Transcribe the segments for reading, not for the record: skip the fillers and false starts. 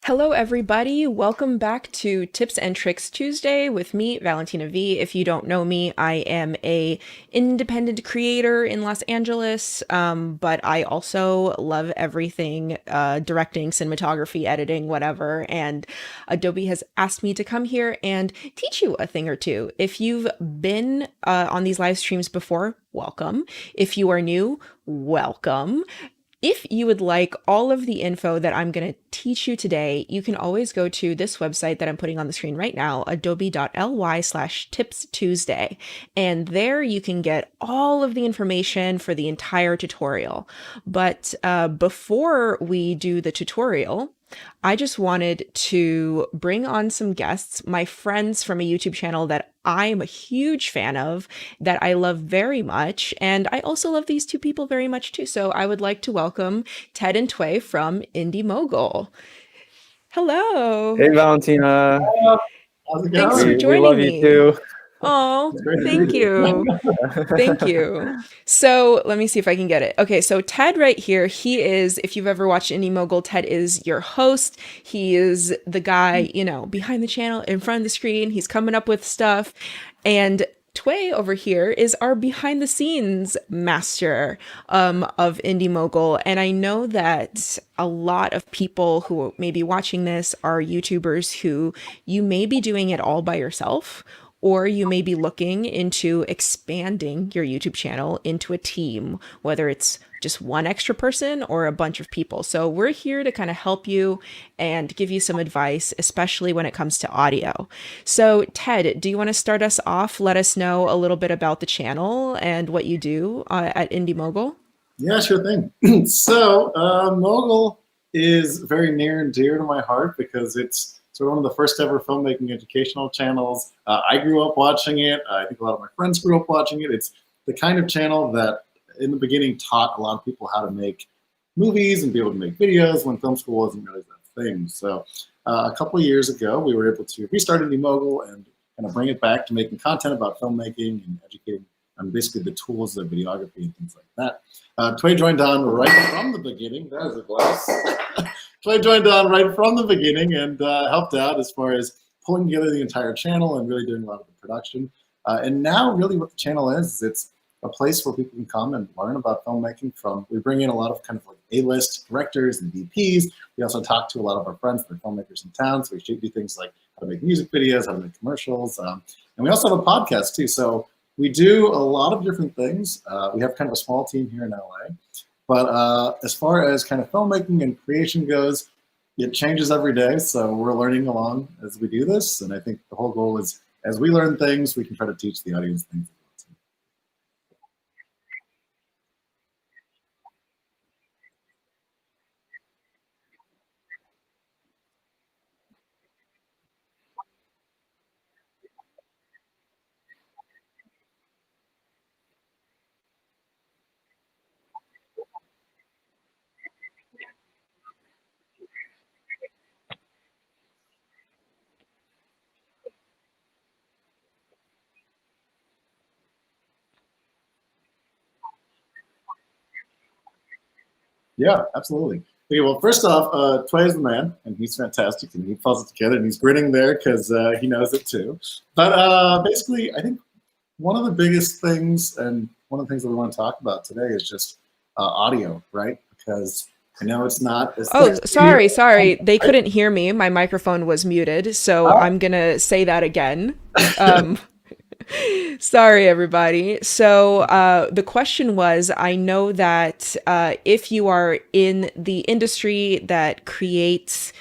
Hello, everybody. Welcome back to Tips and Tricks Tuesday with me, Valentina Vee. If you don't know me, I am a independent creator in Los Angeles, but I also love everything directing, cinematography, editing, whatever. And Adobe has asked me to come here and teach you a thing or two. If you've been on these live streams before, welcome. If you are new, welcome. If you would like all of the info that I'm going to teach you today, you can always go to this website that I'm putting on the screen right now, adobe.ly/tipstuesday. And there you can get all of the information for the entire tutorial. But before we do the tutorial, I just wanted to bring on some guests, my friends from a YouTube channel that I'm a huge fan of, that I love very much. And I also love these two people very much too. So I would like to welcome Ted and Tway from Indy Mogul. Hello. Hey Valentina, How's it Thanks for going? we love joining you me. too. Oh, It's great to thank meet you. you. Thank you. So let me see if I can get it. Okay, so Ted right here, he is, if you've ever watched Indy Mogul, Ted is your host. He is the guy, behind the channel, in front of the screen. He's coming up with stuff. And Tway over here is our behind the scenes master of Indy Mogul. And I know that a lot of people who may be watching this are YouTubers who you may be doing it all by yourself, or you may be looking into expanding your YouTube channel into a team, whether it's just one extra person or a bunch of people. So we're here to kind of help you and give you some advice, especially when it comes to audio. So Ted, do you want to start us off? Let us know a little bit about the channel and what you do at Indy Mogul. Yeah, sure thing. Mogul is very near and dear to my heart because it's sort of one of the first ever filmmaking educational channels. I grew up watching it. I think a lot of my friends grew up watching it. It's the kind of channel that in the beginning taught a lot of people how to make movies and be able to make videos when film school wasn't really that thing. So a couple of years ago, we were able to restart Indy Mogul and kind of bring it back to making content about filmmaking and educating on basically the tools of videography and things like that. Tway joined on right from the beginning. That is a glass. Tway joined on right from the beginning and helped out as far as pulling together the entire channel and really doing a lot of the production. And now really what the channel is it's a place where people can come and learn about filmmaking we bring in a lot of kind of like A-list directors and DPs. We also talk to a lot of our friends that are filmmakers in town. So we should do things like how to make music videos, how to make commercials. And we also have a podcast too. So we do a lot of different things. We have kind of a small team here in LA. But as far as kind of filmmaking and creation goes, it changes every day. So we're learning along as we do this. And I think the whole goal is as we learn things, we can try to teach the audience things. Yeah, absolutely. Okay, well, first off, Tway is the man, and he's fantastic, and he pulls it together, and he's grinning there because he knows it too. But basically, I think one of the biggest things, and one of the things that we want to talk about today is just audio, right? Because I know it's not as Oh, sexy, sorry. They right? couldn't hear me. My microphone was muted. So I'm going to say that again. Um, Sorry, everybody. So the question was, I know that if you are in the industry that creates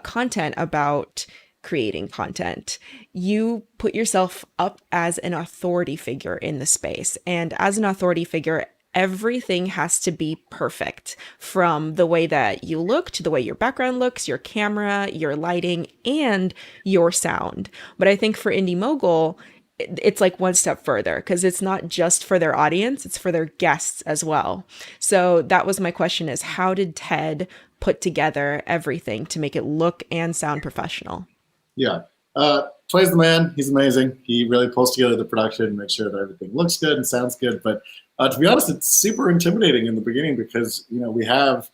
content about creating content, you put yourself up as an authority figure in the space. And as an authority figure, everything has to be perfect, from the way that you look to the way your background looks, your camera, your lighting, and your sound. But I think for Indie Mogul, it's like one step further, because it's not just for their audience, it's for their guests as well. So that was my question, is how did Ted put together everything to make it look and sound professional? Yeah. Tway's the man. He's amazing. He really pulls together the production, makes sure that everything looks good and sounds good. But to be honest, it's super intimidating in the beginning because, we have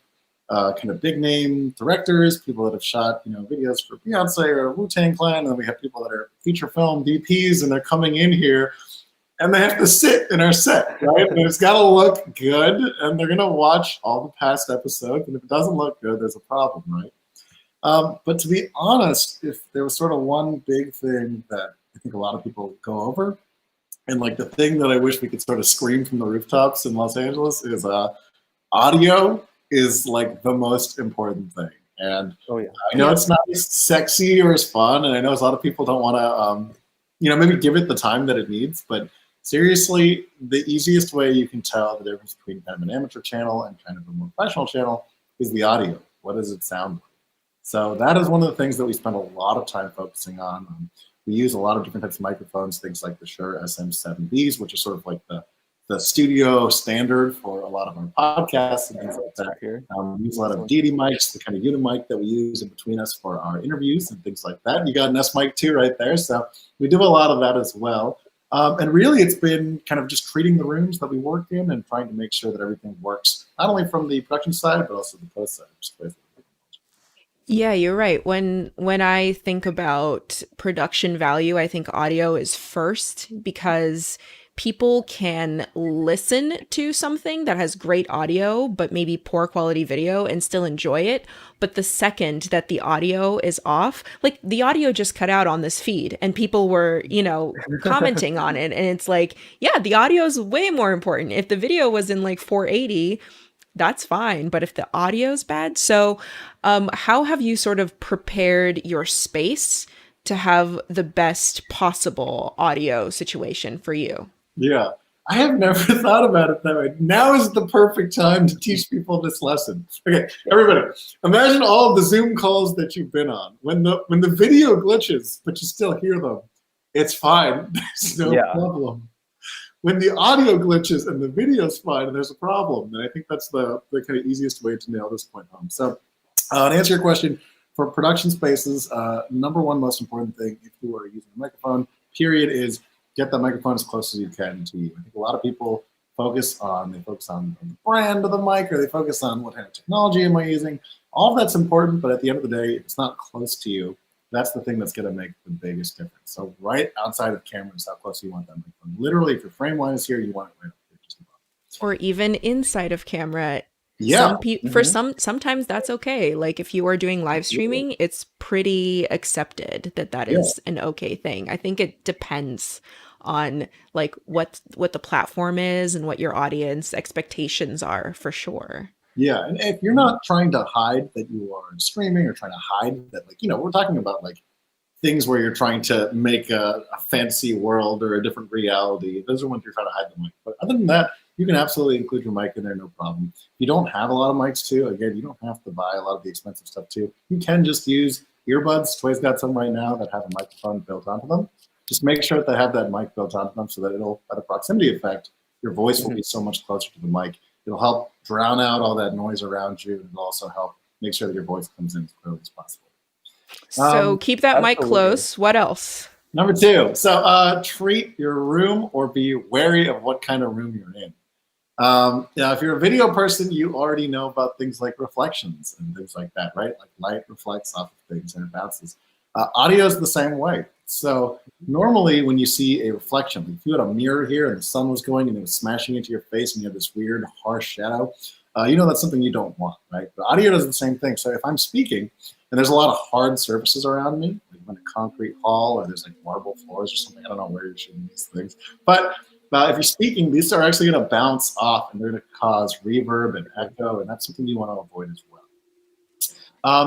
kind of big name directors, people that have shot videos for Beyonce or Wu-Tang Clan, and then we have people that are feature film DPs, and they're coming in here and they have to sit in our set, right? And it's got to look good, and they're going to watch all the past episodes, and if it doesn't look good, there's a problem, right? But to be honest, if there was sort of one big thing that I think a lot of people go over, and like the thing that I wish we could sort of scream from the rooftops in Los Angeles is audio is like the most important thing. And I know it's not as sexy or as fun, and I know a lot of people don't want to, maybe give it the time that it needs, but seriously, the easiest way you can tell the difference between kind of an amateur channel and kind of a more professional channel is the audio. What does it sound like? So that is one of the things that we spend a lot of time focusing on. We use a lot of different types of microphones, things like the Shure SM7Bs, which are sort of like the studio standard for a lot of our podcasts and things like that. We use a lot of DD mics, the kind of unimic that we use in between us for our interviews and things like that. You got an S mic too right there. So we do a lot of that as well. And really, it's been kind of just treating the rooms that we work in and trying to make sure that everything works, not only from the production side, but also the post side. Yeah, you're right. When I think about production value, I think audio is first because people can listen to something that has great audio, but maybe poor quality video and still enjoy it. But the second that the audio is off, like the audio just cut out on this feed and people were, commenting on it. And it's like, yeah, the audio is way more important. If the video was in like 480, that's fine. But if the audio is bad, so how have you sort of prepared your space to have the best possible audio situation for you? Yeah, I have never thought about it that way. Now is the perfect time to teach people this lesson. Okay, everybody, imagine all of the Zoom calls that you've been on. When the video glitches, but you still hear them, it's fine. There's no problem. When the audio glitches and the video's fine and there's a problem, then I think that's the kind of easiest way to nail this point home. So to answer your question, for production spaces, number one most important thing if you are using a microphone, period, is get that microphone as close as you can to you. I think a lot of people focus on the brand of the mic, or they focus on what kind of technology am I using. All of that's important, but at the end of the day, if it's not close to you, that's the thing that's going to make the biggest difference. So right outside of camera is how close you want that microphone. Literally, if your frame line is here, you want it right up here. Just or even inside of camera. Yeah. Sometimes that's okay. Like if you are doing live streaming, it's pretty accepted that is an okay thing. I think it depends on like what the platform is and what your audience expectations are, for sure. Yeah, and if you're not trying to hide that you are streaming or trying to hide that, like, we're talking about like things where you're trying to make a fancy world or a different reality. Those are ones you're trying to hide the mic. But other than that, you can absolutely include your mic in there, no problem. If you don't have a lot of mics too, again, you don't have to buy a lot of the expensive stuff too. You can just use earbuds. Toy's got some right now that have a microphone built onto them. Just make sure that they have that mic built onto them so that it'll, at a proximity effect, your voice will be so much closer to the mic. It'll help drown out all that noise around you, and it'll also help make sure that your voice comes in as clearly as possible. So keep that mic close. What else? Number two, so treat your room or be wary of what kind of room you're in. If you're a video person, you already know about things like reflections and things like that, right? Like light reflects off of things and it bounces. Audio is the same way. So normally when you see a reflection, if you had a mirror here and the sun was going and it was smashing into your face and you had this weird harsh shadow, that's something you don't want, right? But audio does the same thing. So if I'm speaking and there's a lot of hard surfaces around me, like in a concrete hall or there's like marble floors or something, I don't know where you're shooting these things, but if you're speaking, these are actually going to bounce off and they're going to cause reverb and echo, and that's something you want to avoid as well.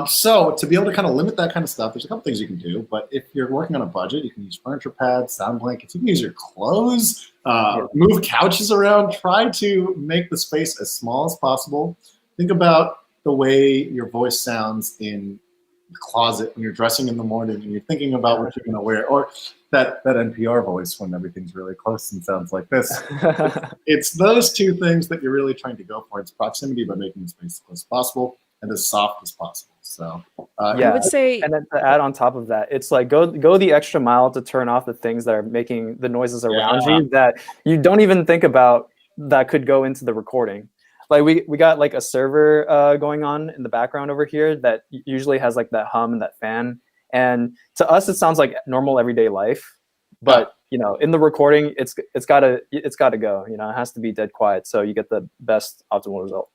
So to be able to kind of limit that kind of stuff, there's a couple things you can do, but if you're working on a budget, you can use furniture pads, sound blankets, you can use your clothes, move couches around, try to make the space as small as possible. Think about the way your voice sounds in the closet when you're dressing in the morning and you're thinking about what you're going to wear, or that NPR voice when everything's really close and sounds like this. It's those two things that you're really trying to go for. It's proximity by making the space as close as possible and as soft as possible. So I would say, and then to add on top of that, it's like go the extra mile to turn off the things that are making the noises around you that you don't even think about that could go into the recording. like we got like a server going on in the background over here that usually has like that hum and that fan. And to us, it sounds like normal everyday life. But you know, in the recording, it's gotta go. You know, it has to be dead quiet so you get the best optimal result.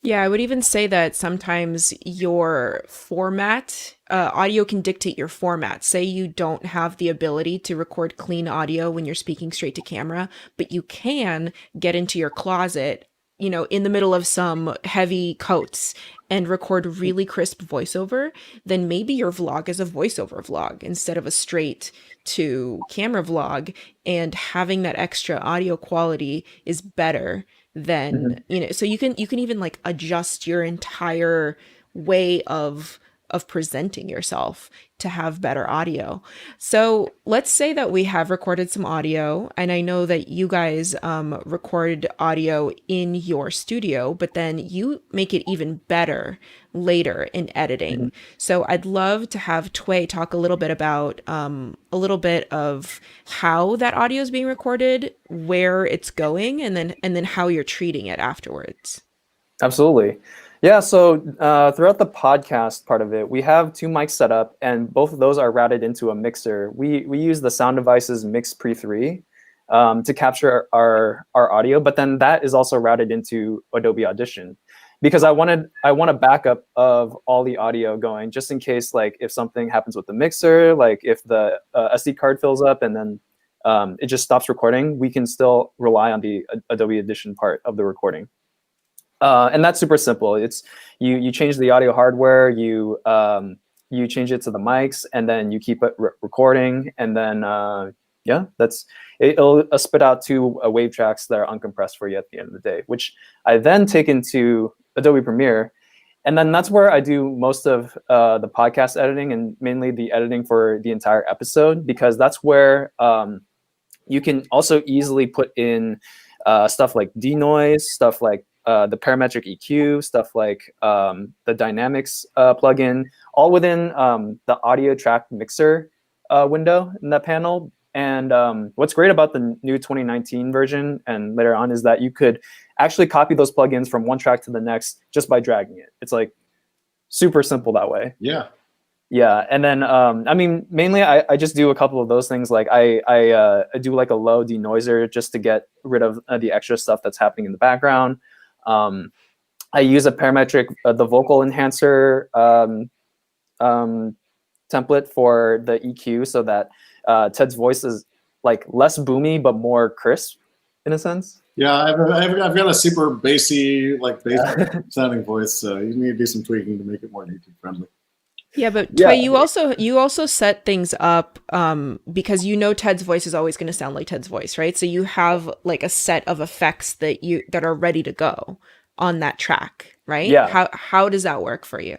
Yeah, I would even say that sometimes your format, audio can dictate your format. Say you don't have the ability to record clean audio when you're speaking straight to camera, but you can get into your closet, you know, in the middle of some heavy coats and record really crisp voiceover, then maybe your vlog is a voiceover vlog instead of a straight to camera vlog. And having that extra audio quality is better than, Mhm. you know, so you can even like adjust your entire way of presenting yourself to have better audio. So let's say that we have recorded some audio, and I know that you guys record audio in your studio, but then you make it even better later in Mhm. editing. So I'd love to have Tway talk a little bit about a little bit of how that audio is being recorded, where it's going, and then how you're treating it afterwards. Absolutely. Yeah, so throughout the podcast part of it, we have two mics set up, and both of those are routed into a mixer. We use the Sound Devices Mix Pre 3 to capture our audio, but then that is also routed into Adobe Audition because I want a backup of all the audio going just in case, like if something happens with the mixer, like if the SD card fills up and then it just stops recording, we can still rely on the Adobe Audition part of the recording. And that's super simple. It's you change the audio hardware, you change it to the mics, and then you keep it recording, and then yeah, it'll spit out two wave tracks that are uncompressed for you at the end of the day, which I then take into Adobe Premiere, and then that's where I do most of the podcast editing and mainly the editing for the entire episode because that's where you can also easily put in stuff like denoise, stuff like the parametric EQ, stuff like the dynamics plugin, all within the audio track mixer window in that panel. And what's great about the new 2019 version and later on is that you could actually copy those plugins from one track to the next just by dragging it. It's like super simple that way. Yeah. Yeah, and then I mean, mainly I just do a couple of those things. Like I do like a low denoiser just to get rid of the extra stuff that's happening in the background. Um, I use a parametric the vocal enhancer template for the EQ so that Ted's voice is like less boomy but more crisp in a sense. Yeah, I've got a super bassy, like bass Yeah. sounding voice, so you need to do some tweaking to make it more YouTube friendly. Yeah, but Yeah. Tway, you also set things up because you know Ted's voice is always going to sound like Ted's voice, right? So you have like a set of effects that are ready to go on that track, right? Yeah. How does that work for you?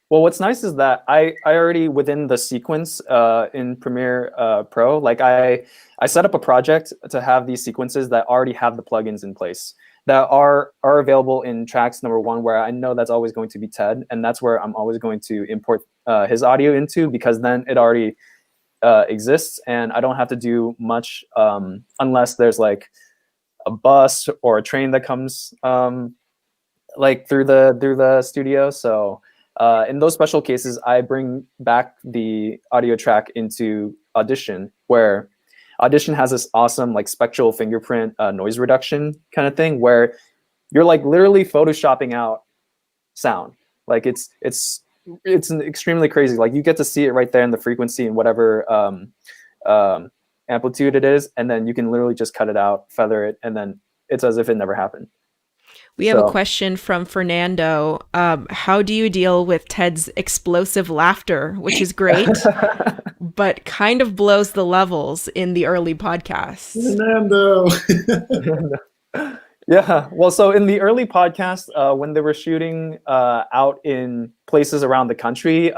Well, what's nice is that I already within the sequence in Premiere Pro, like I set up a project to have these sequences that already have the plugins in place that are available in tracks number one, where I know that's always going to be Ted, and that's where I'm always going to import his audio into because then it already exists, and I don't have to do much unless there's like a bus or a train that comes like through the studio. So in those special cases, I bring back the audio track into Audition, where Audition has this awesome like spectral fingerprint noise reduction kind of thing, where you're like literally photoshopping out sound. Like it's extremely crazy. Like you get to see it right there in the frequency and whatever amplitude it is, and then you can literally just cut it out, feather it, and then it's as if it never happened. We have a question from Fernando. How do you deal with Ted's explosive laughter, which is great, but kind of blows the levels in the early podcasts? Fernando. Yeah, well, so in the early podcast, when they were shooting out in places around the country,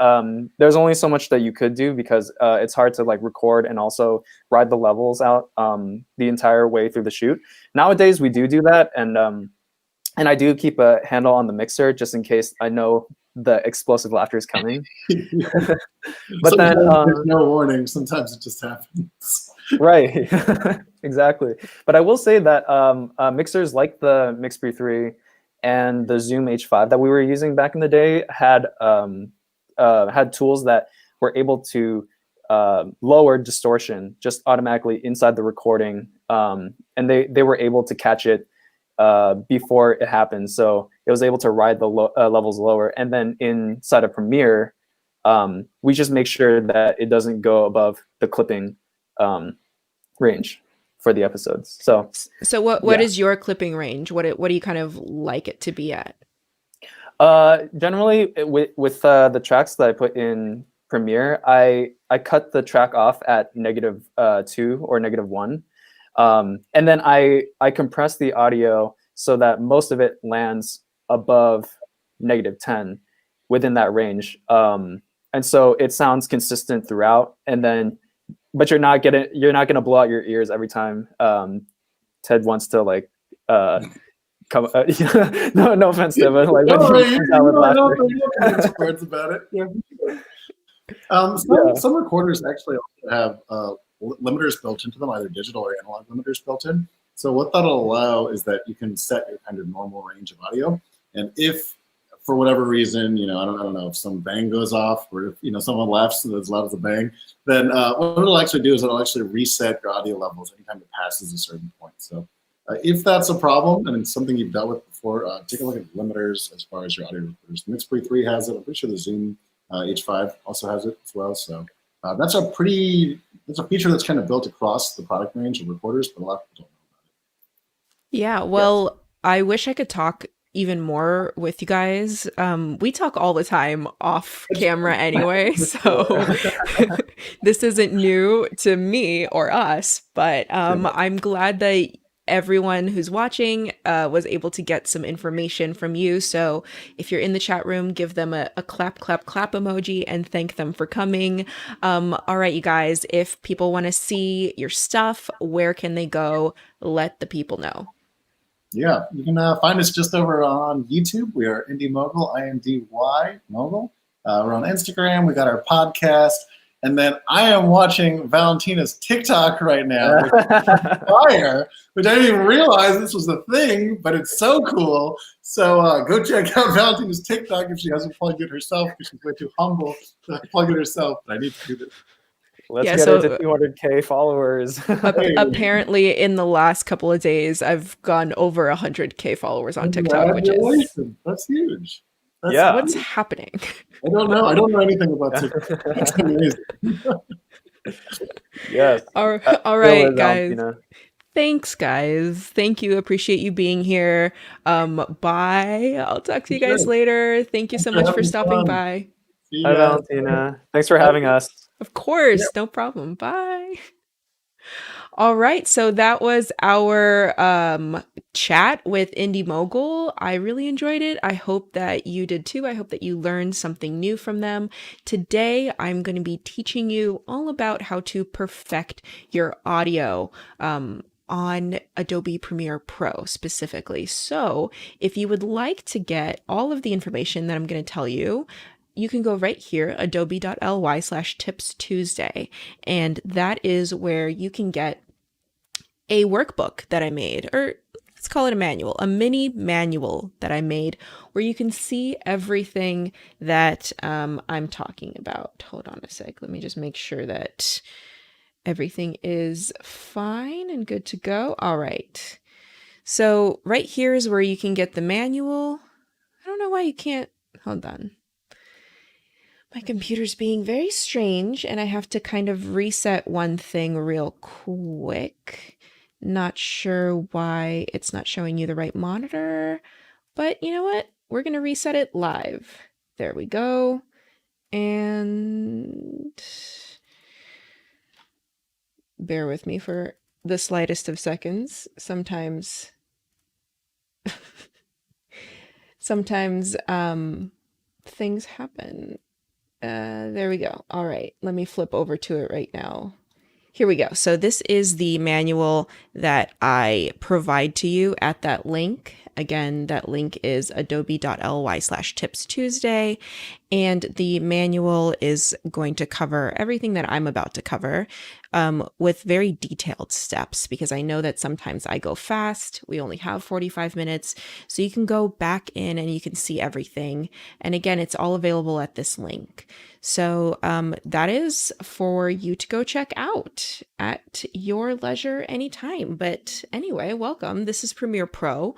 there's only so much that you could do because it's hard to like record and also ride the levels out the entire way through the shoot. Nowadays, we do that, and I do keep a handle on the mixer just in case I know the explosive laughter is coming. But then, Sometimes there's no warning. Sometimes it just happens. right, exactly. But I will say that mixers like the Mix Pre3 and the Zoom H5 that we were using back in the day had tools that were able to lower distortion just automatically inside the recording, and they were able to catch it before it happened, so it was able to ride the levels lower. And then inside of Premiere, we just make sure that it doesn't go above the clipping range for the episodes. So what is your clipping range? What do you kind of like it to be at? Generally, with the tracks that I put in Premiere, I cut the track off at -2 or -1, and then I compress the audio so that most of it lands above -10 within that range, and so it sounds consistent throughout. And then, but you're not gonna blow out your ears every time Ted wants to like come. No offense, Ted, but like when he comes out with laughter. Words about it. Yeah. Yeah. Some recorders actually also have limiters built into them, either digital or analog limiters built in. So what that'll allow is that you can set your kind of normal range of audio, and if for whatever reason, I don't know if some bang goes off, or if someone laughs as loud as a bang, then what it'll actually do is it'll actually reset your audio levels anytime it passes a certain point. So if that's a problem and it's something you've dealt with before, take a look at limiters as far as your audio recorders. Mix Pre3 has it. I'm pretty sure the Zoom H5 also has it as well. So that's a feature that's kind of built across the product range of recorders, but a lot of people don't know about it. Yeah, well, I wish I could talk even more with you guys. We talk all the time off camera anyway, so this isn't new to me or us, but I'm glad that everyone who's watching was able to get some information from you. So if you're in the chat room, give them a clap, clap, clap emoji and thank them for coming. All right, you guys, if people want to see your stuff, where can they go? Let the people know. Yeah, you can find us just over on YouTube. We are Indy Mogul, INDY Mogul. We're on Instagram. We got our podcast. And then I am watching Valentina's TikTok right now, which I didn't even realize this was a thing, but it's so cool. So go check out Valentina's TikTok if she hasn't plugged it herself, because she's way too humble to plug it herself. But I need to do this. Let's get her to 200K followers. Apparently, in the last couple of days, I've gone over 100K followers on TikTok, which is that's huge. What's happening? I don't know. I don't know anything about TikTok. That's amazing. Yes. All right, guys. Thanks, guys. Thank you. Appreciate you being here. Bye. I'll talk to you guys later. Thank you so much for stopping by. Hi, Valentina. Thanks for having us. Of course. No problem. Bye. All right, so that was our chat with Indy Mogul. I really enjoyed it. I hope that you did too. I hope that you learned something new from them. Today, I'm going to be teaching you all about how to perfect your audio on Adobe Premiere Pro specifically. So if you would like to get all of the information that I'm going to tell you, you can go right here, adobe.ly/tipstuesday, and that is where you can get a workbook that I made, or let's call it a manual, a mini manual that I made, where you can see everything that I'm talking about. Hold on a sec. Let me just make sure that everything is fine and good to go. All right. So right here is where you can get the manual. I don't know why you can't. Hold on. My computer's being very strange, and I have to kind of reset one thing real quick. Not sure why it's not showing you the right monitor, but you know what? We're going to reset it live. There we go. And bear with me for the slightest of seconds. Sometimes things happen. There we go. All right, let me flip over to it right now. Here we go. So this is the manual that I provide to you at that link. Again, that link is adobe.ly/tipstuesday. And the manual is going to cover everything that I'm about to cover with very detailed steps, because I know that sometimes I go fast. We only have 45 minutes. So you can go back in and you can see everything. And again, it's all available at this link. So that is for you to go check out at your leisure anytime. But anyway, welcome. This is Premiere Pro.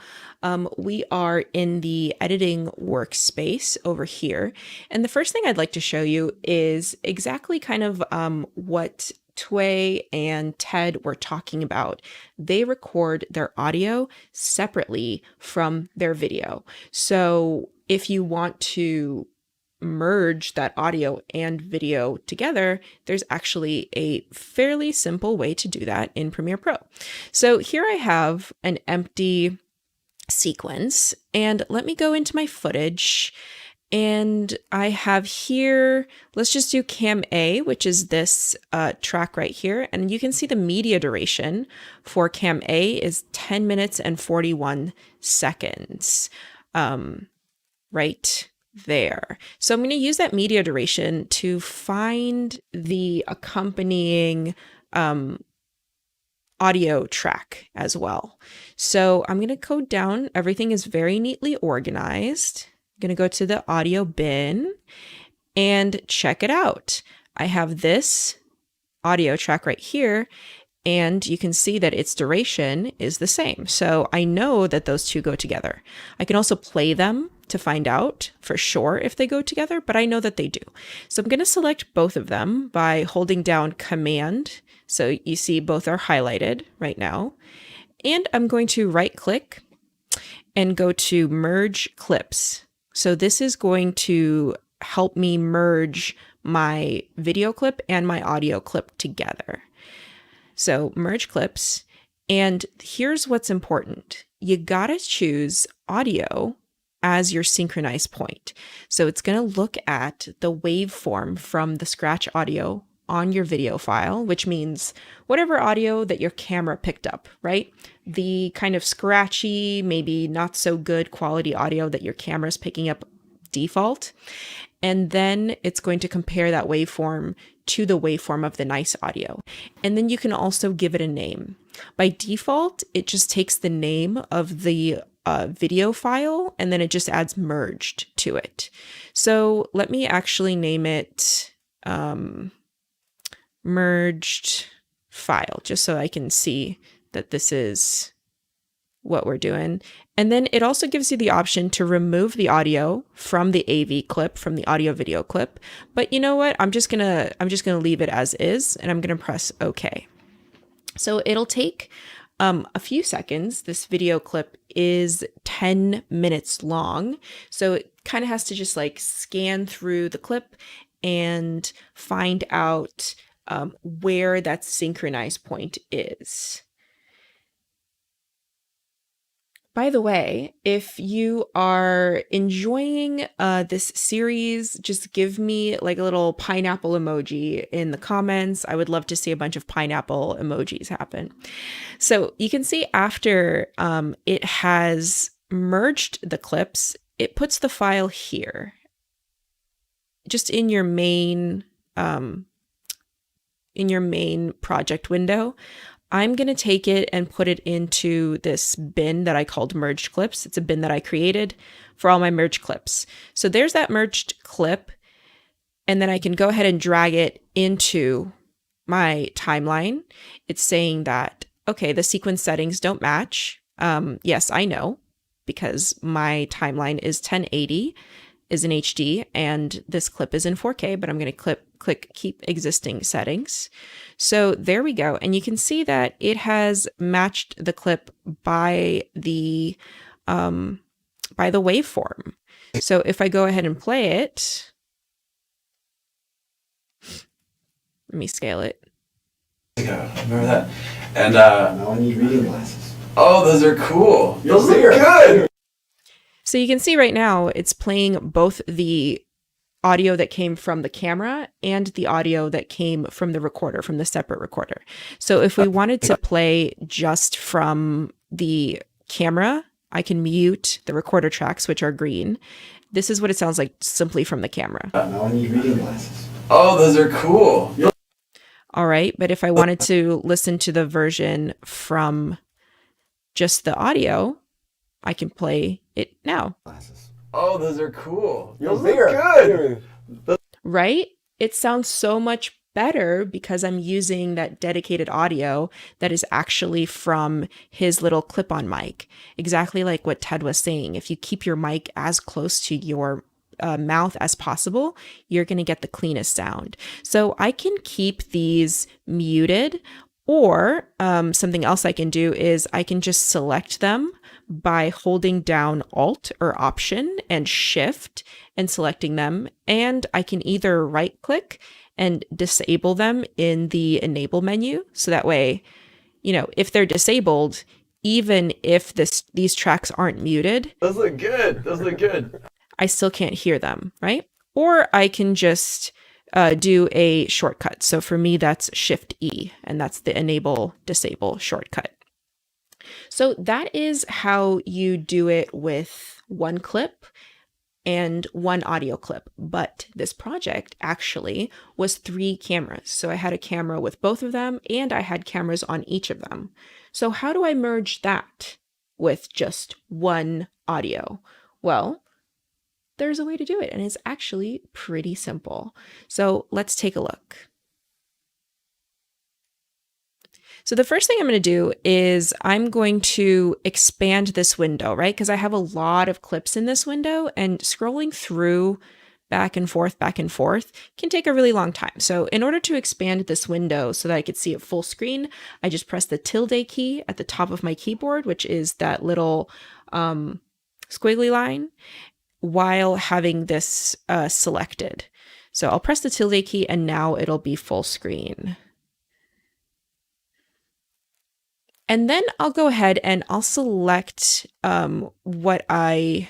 We are in the editing workspace over here. And the first thing I'd like to show you is exactly kind of what Tway and Ted were talking about. They record their audio separately from their video. So if you want to merge that audio and video together, there's actually a fairly simple way to do that in Premiere Pro. So here I have an empty sequence, and let me go into my footage. And I have here, let's just do cam A, which is this track right here. And you can see the media duration for cam A is 10 minutes and 41 seconds right there. So I'm going to use that media duration to find the accompanying audio track as well. So I'm going to go down. Everything is very neatly organized. I'm going to go to the audio bin and check it out. I have this audio track right here, and you can see that its duration is the same. So I know that those two go together. I can also play them to find out for sure if they go together, but I know that they do. So I'm going to select both of them by holding down Command. So you see both are highlighted right now. And I'm going to right click and go to Merge Clips. So this is going to help me merge my video clip and my audio clip together. So merge clips. And here's what's important. You gotta choose audio as your synchronize point. So it's going to look at the waveform from the scratch audio on your video file, which means whatever audio that your camera picked up, right? The kind of scratchy, maybe not so good quality audio that your camera's picking up default. And then it's going to compare that waveform to the waveform of the nice audio. And then you can also give it a name. By default, it just takes the name of the video file, and then it just adds merged to it. So let me actually name it merged file, just so I can see that this is what we're doing. And then it also gives you the option to remove the audio from the AV clip, from the audio video clip. But you know what? I'm just gonna leave it as is, and I'm gonna press OK. So it'll take a few seconds. This video clip is 10 minutes long. So it kind of has to just like scan through the clip and find out where that synchronized point is. By the way, if you are enjoying this series, just give me like a little pineapple emoji in the comments. I would love to see a bunch of pineapple emojis happen. So you can see after it has merged the clips, it puts the file here, just in your main project window. I'm going to take it and put it into this bin that I called merged clips. It's a bin that I created for all my merged clips. So there's that merged clip. And then I can go ahead and drag it into my timeline. It's saying that, okay, the sequence settings don't match. Yes, I know, because my timeline is 1080 is in HD and this clip is in 4K, but I'm going to click keep existing settings. So there we go. And you can see that it has matched the clip by the waveform. So if I go ahead and play it, let me scale it. Yeah, remember that. And Now I need reading glasses. oh, those are cool. Yes, Those look they are. good. So you can see right now it's playing both the audio that came from the camera and the audio that came from the recorder, from the separate recorder. So if we wanted to play just from the camera, I can mute the recorder tracks, which are green. This is what it sounds like simply from the camera. Now I need reading glasses. Oh, those are cool. All right, but if I wanted to listen to the version from just the audio, I can play it now. Glasses. Oh, those are cool. Yo, Those look Vera, good. Right? It sounds so much better because I'm using that dedicated audio that is actually from his little clip-on mic. Exactly like what Ted was saying. If you keep your mic as close to your mouth as possible, you're going to get the cleanest sound. So I can keep these muted, or something else I can do is I can just select them by holding down Alt or Option and Shift and selecting them. And I can either right click and disable them in the enable menu. So that way, if they're disabled, even if these tracks aren't muted, Those look good. Those look good. I still can't hear them, right? Or I can just do a shortcut. So for me, that's Shift E, and that's the enable disable shortcut. So that is how you do it with one clip and one audio clip. But this project actually was 3 cameras. So I had a camera with both of them, and I had cameras on each of them. So how do I merge that with just one audio? Well, there's a way to do it, and it's actually pretty simple. So let's take a look. So the first thing I'm going to do is I'm going to expand this window, right? Because I have a lot of clips in this window, and scrolling through back and forth can take a really long time. So in order to expand this window so that I could see it full screen, I just press the tilde key at the top of my keyboard, which is that little squiggly line, while having this selected. So I'll press the tilde key, and now it'll be full screen. And then I'll go ahead and I'll select what I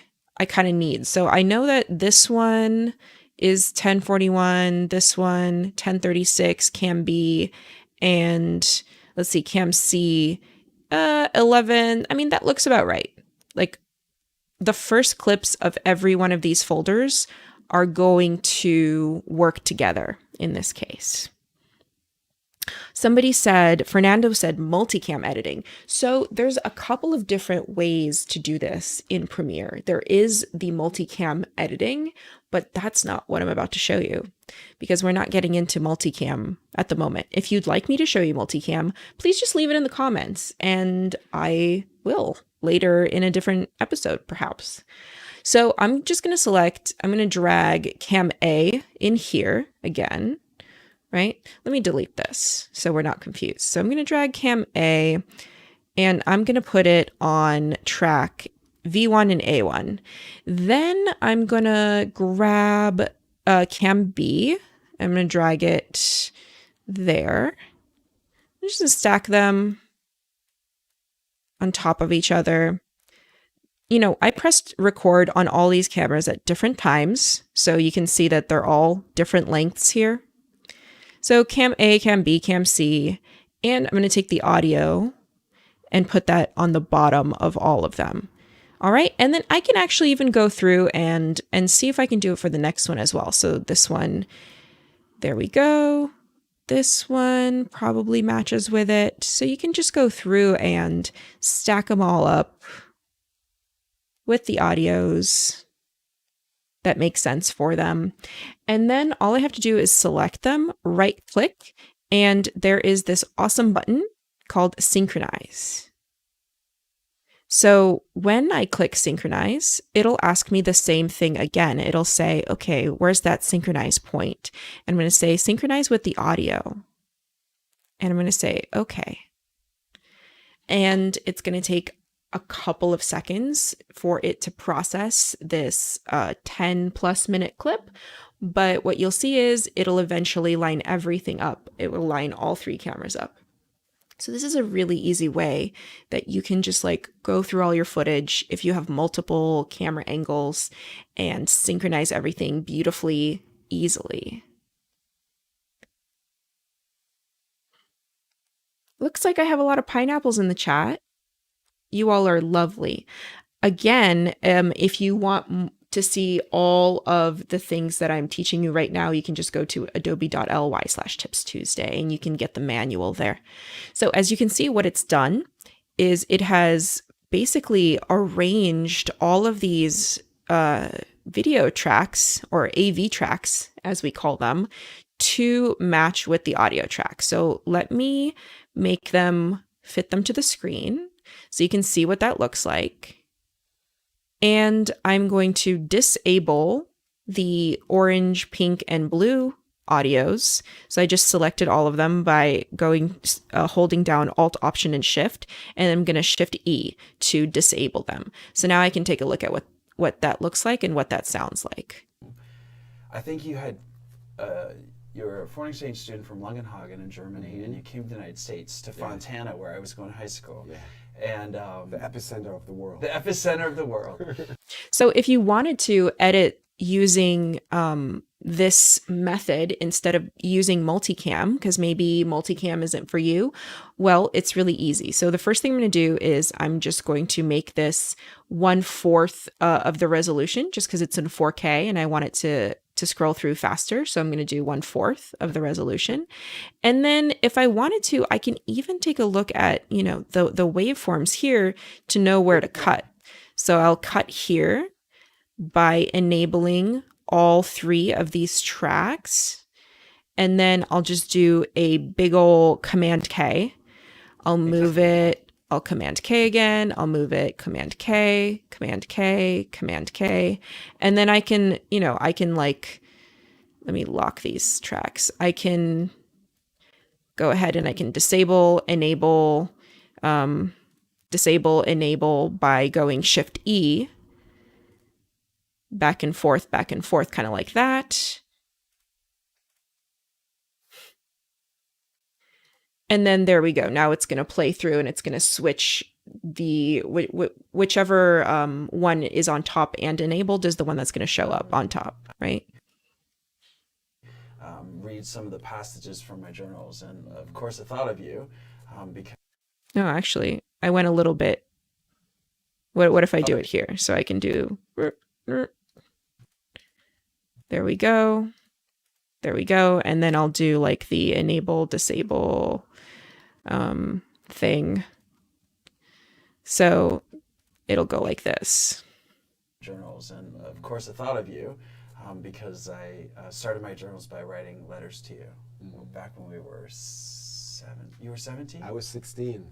kind of need. So I know that this one is 1041, this one 1036, cam B, and let's see, cam C 11. I mean, that looks about right. Like, the first clips of every one of these folders are going to work together in this case. Fernando said multicam editing. So there's a couple of different ways to do this in Premiere. There is the multicam editing, but that's not what I'm about to show you because we're not getting into multicam at the moment. If you'd like me to show you multicam, please just leave it in the comments and I will later in a different episode, perhaps. So I'm just going to drag cam A in here again. Right? Let me delete this so we're not confused. So I'm going to drag cam A and I'm going to put it on track V1 and A1. Then I'm going to grab cam B. I'm going to drag it there. I'm just going to stack them on top of each other. I pressed record on all these cameras at different times. So you can see that they're all different lengths here. So cam A, cam B, cam C, and I'm going to take the audio and put that on the bottom of all of them. All right. And then I can actually even go through and see if I can do it for the next one as well. So this one, there we go. This one probably matches with it. So you can just go through and stack them all up with the audios that make sense for them. And then all I have to do is select them, right click, and there is this awesome button called synchronize. So when I click synchronize, it'll ask me the same thing again. It'll say, okay, where's that synchronize point? And I'm going to say synchronize with the audio. And I'm going to say, okay. And it's going to take a couple of seconds for it to process this 10 plus minute clip. But what you'll see is it'll eventually line everything up. It will line all 3 cameras up. So this is a really easy way that you can just like go through all your footage if you have multiple camera angles and synchronize everything beautifully, easily. Looks like I have a lot of pineapples in the chat. You all are lovely. Again, if you want to see all of the things that I'm teaching you right now, you can just go to adobe.ly/tipstuesday and you can get the manual there. So as you can see, what it's done is it has basically arranged all of these video tracks, or AV tracks, as we call them, to match with the audio track. So let me make them fit them to the screen so you can see what that looks like. And I'm going to disable the orange, pink, and blue audios. So I just selected all of them by holding down Alt, Option, and Shift, and I'm going to Shift E to disable them. So now I can take a look at what that looks like and what that sounds like. I think you're a foreign exchange student from Langenhagen in Germany, and you came to the United States to Fontana, where I was going to high school. Yeah. And the epicenter of the world. The epicenter of the world. So if you wanted to edit using this method instead of using multicam, because maybe multicam isn't for you, well, it's really easy. So the first thing I'm going to do is I'm just going to make this 1/4 of the resolution, just because it's in 4K and I want it to scroll through faster. So I'm going to do 1/4 of the resolution. And then if I wanted to, I can even take a look at, the waveforms here to know where to cut. So I'll cut here by enabling all 3 of these tracks. And then I'll just do a big ol' Command K. I'll move it. I'll Command K again. I'll move it. Command K, Command K, Command K. And then I can let me lock these tracks. I can go ahead and I can disable, enable by going Shift E, back and forth, kind of like that. And then there we go. Now it's going to play through and it's going to switch whichever one is on top and enabled is the one that's going to show up on top, right? Read some of the passages from my journals, and of course I thought of you because... No, actually, I went a little bit. What if I do it here? So I can do... There we go. There we go. And then I'll do like the enable, disable thing. So it'll go like this. Journals, and of course I thought of you because I started my journals by writing letters to you back when we were 7. You were 17? I was 16.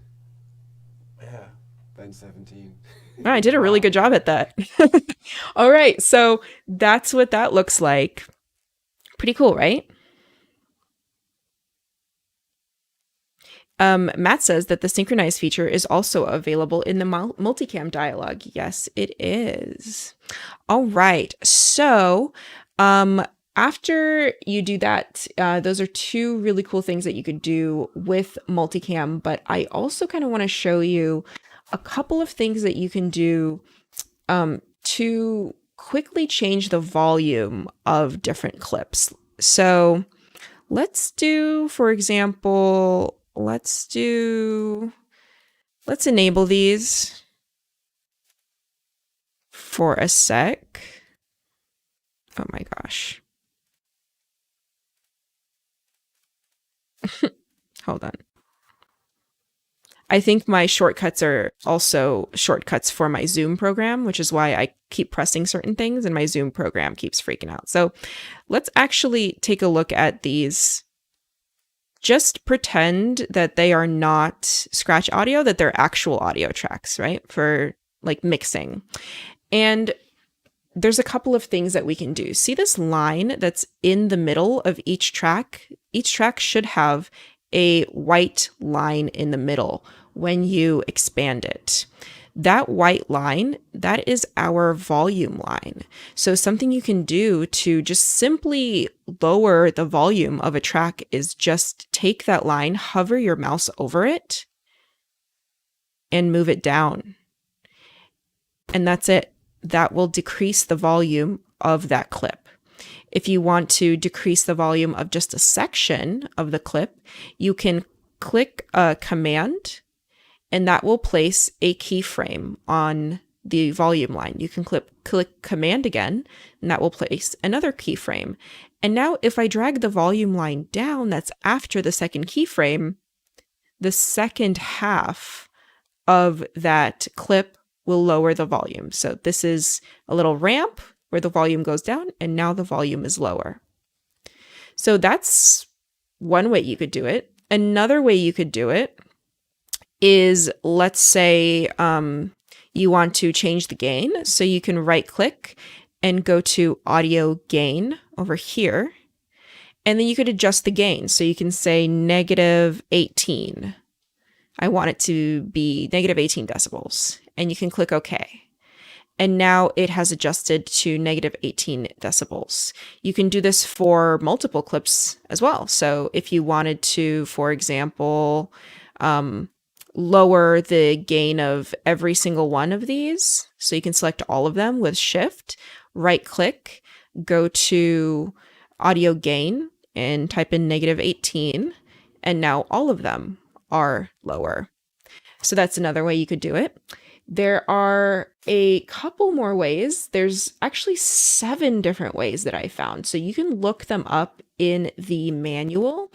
Yeah. Then 17. Oh, I did a really good job at that. All right. So that's what that looks like. Pretty cool, right? Matt says that the synchronize feature is also available in the multicam dialog. Yes, it is. All right. So after you do that, those are 2 really cool things that you could do with multicam. But I also kind of want to show you a couple of things that you can do to quickly change the volume of different clips. So let's do, for example, let's enable these for a sec. Oh my gosh. Hold on. I think my shortcuts are also shortcuts for my Zoom program, which is why I keep pressing certain things and my Zoom program keeps freaking out. So let's actually take a look at these. Just pretend that they are not scratch audio, that they're actual audio tracks, right? For like mixing. And there's a couple of things that we can do. See this line that's in the middle of each track? Each track should have a white line in the middle when you expand it. that white line, that is our volume line. So something you can do to just simply lower the volume of a track is just take that line, hover your mouse over it, and move it down. And that's it. That will decrease the volume of that clip. If you want to decrease the volume of just a section of the clip, you can click a command, and that will place a keyframe on the volume line. You can click command again, and that will place another keyframe. And now if I drag the volume line down, that's after the second keyframe, the second half of that clip will lower the volume. So this is a little ramp where the volume goes down, and now the volume is lower. So that's one way you could do it. Another way you could do it is, let's say you want to change the gain. So you can right click and go to audio gain over here. And then you could adjust the gain. So you can say -18. I want it to be -18 decibels. And you can click OK. And now it has adjusted to -18 decibels. You can do this for multiple clips as well. So if you wanted to, for example, lower the gain of every single one of these, so you can select all of them with Shift, right click, go to audio gain and type in -18, and now all of them are lower. So that's another way you could do it. There are a couple more ways. There's actually 7 different ways that I found. So you can look them up in the manual.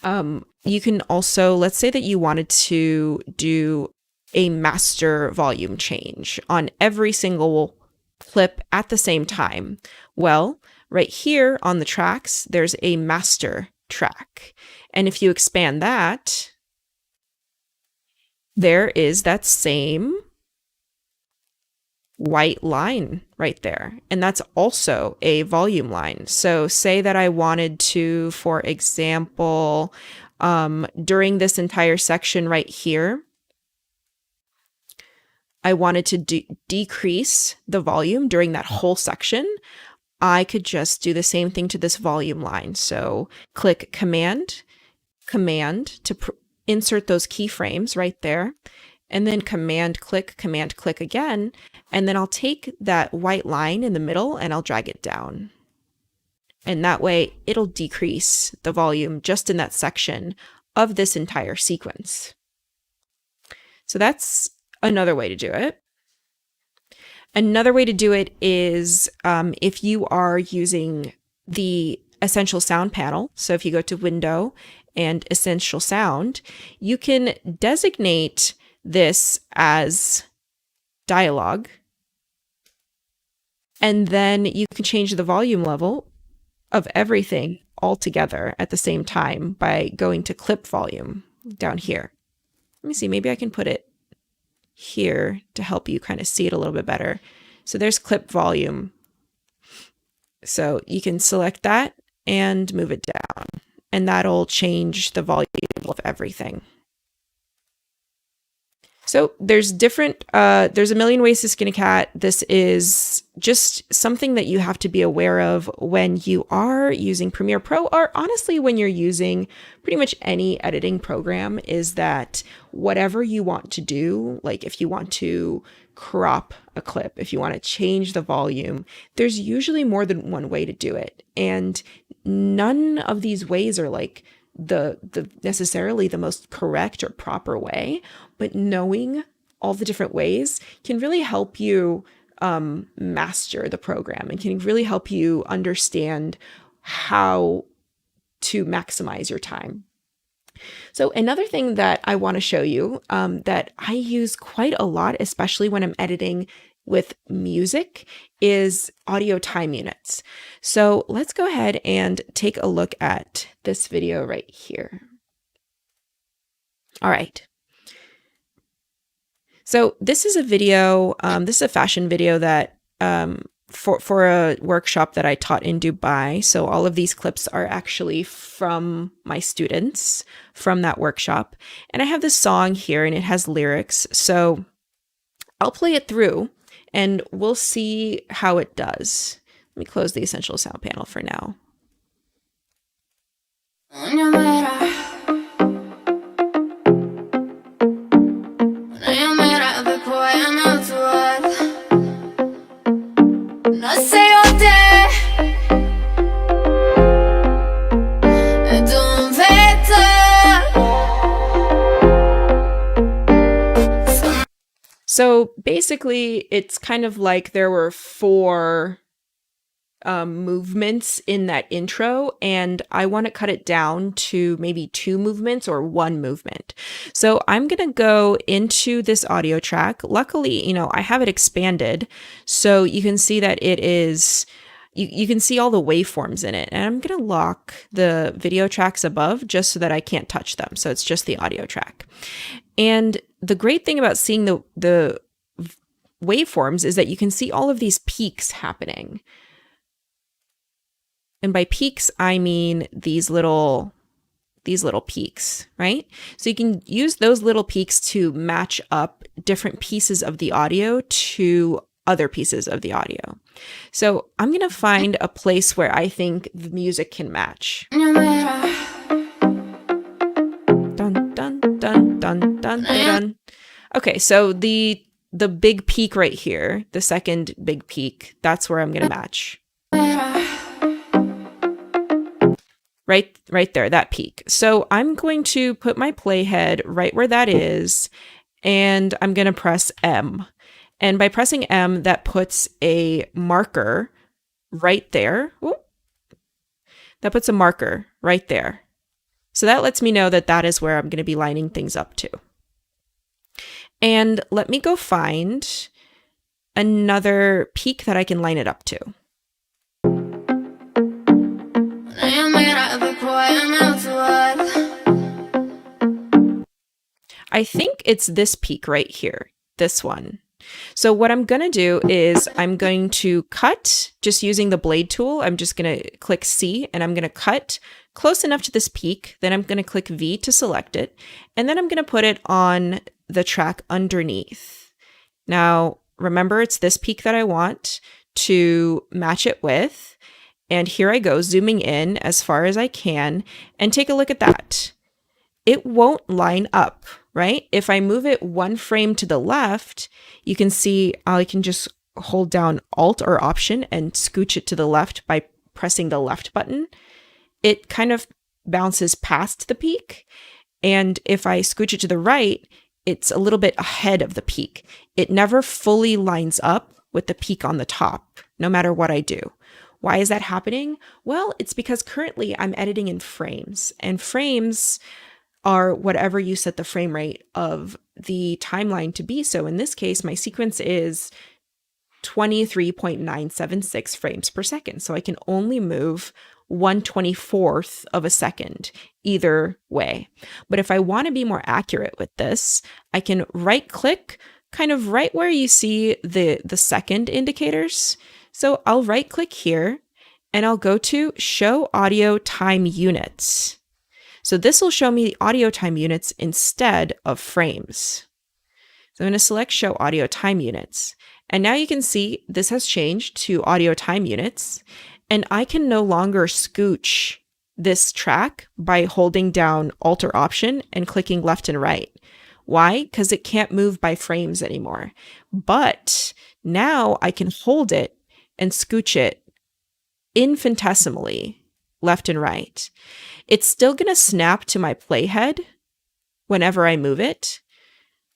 You can also, let's say that you wanted to do a master volume change on every single clip at the same time. Well, right here on the tracks, there's a master track. And if you expand that, there is that same white line right there. And that's also a volume line. So say that I wanted to, for example, during this entire section right here, I wanted to decrease the volume during that whole section. I could just do the same thing to this volume line. So click command to insert those keyframes right there. And then command click again. And then I'll take that white line in the middle and I'll drag it down. And that way it'll decrease the volume just in that section of this entire sequence. So that's another way to do it. Another way to do it is if you are using the Essential Sound panel. So if you go to Window and Essential Sound, you can designate this as dialogue, and then you can change the volume level of everything all together at the same time by going to clip volume down here. Let me see, maybe I can put it here to help you kind of see it a little bit better. So there's clip volume. So you can select that and move it down, and that'll change the volume of everything. So there's there's a million ways to skin a cat. This is just something that you have to be aware of when you are using Premiere Pro, or honestly, when you're using pretty much any editing program, is that whatever you want to do, like if you want to crop a clip, if you want to change the volume, there's usually more than one way to do it. And none of these ways are like the necessarily the most correct or proper way, but knowing all the different ways can really help you master the program, and can really help you understand how to maximize your time. So another thing that I want to show you that I use quite a lot, especially when I'm editing with music, is audio time units. So let's go ahead and take a look at this video right here. All right. So this is a video, this is a fashion video that for a workshop that I taught in Dubai. So all of these clips are actually from my students from that workshop. And I have this song here and it has lyrics. So I'll play it through and we'll see how it does. Let me close the essential sound panel for now. So basically, it's kind of like there were 4 movements in that intro, and I want to cut it down to maybe 2 movements or 1 movement. So I'm going to go into this audio track. Luckily, I have it expanded, so you can see that it is, you can see all the waveforms in it. And I'm going to lock the video tracks above just so that I can't touch them. So it's just the audio track. And the great thing about seeing the waveforms is that you can see all of these peaks happening. And by peaks, I mean these little peaks, right? So you can use those little peaks to match up different pieces of the audio to other pieces of the audio. So I'm going to find a place where I think the music can match. Dun, dun, dun, dun, dun, dun. Okay, so the big peak right here, the second big peak, that's where I'm going to match. Right there, that peak. So I'm going to put my playhead right where that is, and I'm going to press M. And by pressing M, that puts a marker right there. Ooh. That puts a marker right there. So that lets me know that that is where I'm going to be lining things up to. And let me go find another peak that I can line it up to. I think it's this peak right here, this one. So what I'm going to do is I'm going to cut just using the blade tool. I'm just going to click C and I'm going to cut close enough to this peak. Then I'm going to click V to select it. And then I'm going to put it on the track underneath. Now, remember, it's this peak that I want to match it with. And here I go, zooming in as far as I can, and take a look at that. It won't line up, right? If I move it 1 frame to the left, you can see I can just hold down Alt or Option and scooch it to the left by pressing the left button. It kind of bounces past the peak. And if I scooch it to the right, it's a little bit ahead of the peak. It never fully lines up with the peak on the top, no matter what I do. Why is that happening? Well, it's because currently I'm editing in frames, and frames are whatever you set the frame rate of the timeline to be. So in this case, my sequence is 23.976 frames per second. So I can only move 1/24th of a second either way. But if I want to be more accurate with this, I can right click kind of right where you see the second indicators. So I'll right click here and I'll go to Show Audio Time Units. So this will show me the audio time units instead of frames. So I'm going to select Show Audio Time Units. And now you can see this has changed to audio time units. And I can no longer scooch this track by holding down Alt or Option and clicking left and right. Why? Because it can't move by frames anymore. But now I can hold it and scooch it infinitesimally left and right. It's still going to snap to my playhead whenever I move it.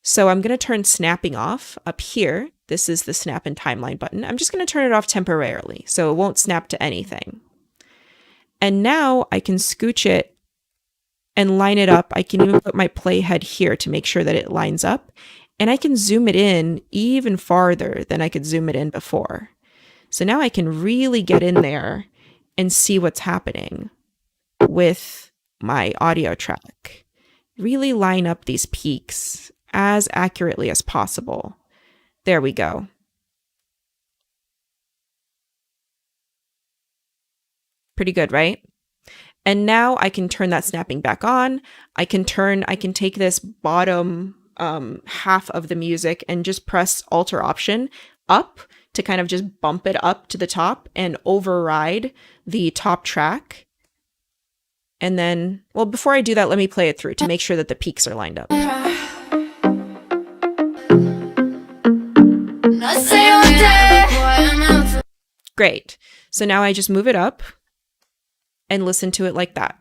So I'm going to turn snapping off up here. This is the snap and timeline button. I'm just going to turn it off temporarily so it won't snap to anything. And now I can scooch it and line it up. I can even put my playhead here to make sure that it lines up. And I can zoom it in even farther than I could zoom it in before. So now I can really get in there and see what's happening with my audio track. Really line up these peaks as accurately as possible. There we go. Pretty good, right? And now I can turn that snapping back on. I can take this bottom half of the music and just press Alt or Option up to kind of just bump it up to the top and override the top track. And then, well, before I do that, let me play it through to make sure that the peaks are lined up. Great. So now I just move it up and listen to it like that.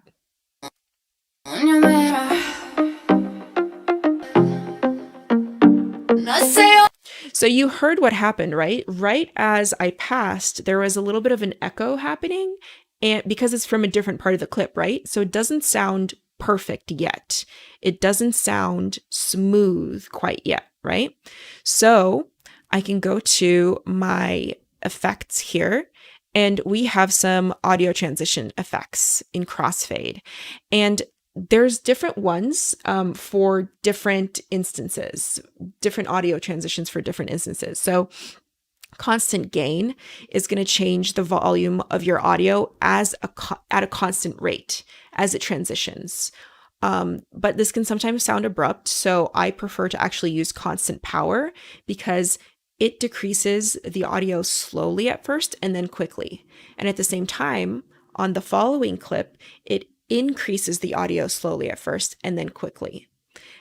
So you heard what happened, right? Right as I passed, there was a little bit of an echo happening, and because it's from a different part of the clip, right? So it doesn't sound perfect yet. It doesn't sound smooth quite yet, right? So I can go to my effects here, and we have some audio transition effects in crossfade. And there's different ones for different instances, different audio transitions for different instances. So constant gain is going to change the volume of your audio at a constant rate as it transitions. But this can sometimes sound abrupt, so I prefer to actually use constant power because it decreases the audio slowly at first and then quickly. And at the same time, on the following clip, it increases the audio slowly at first and then quickly.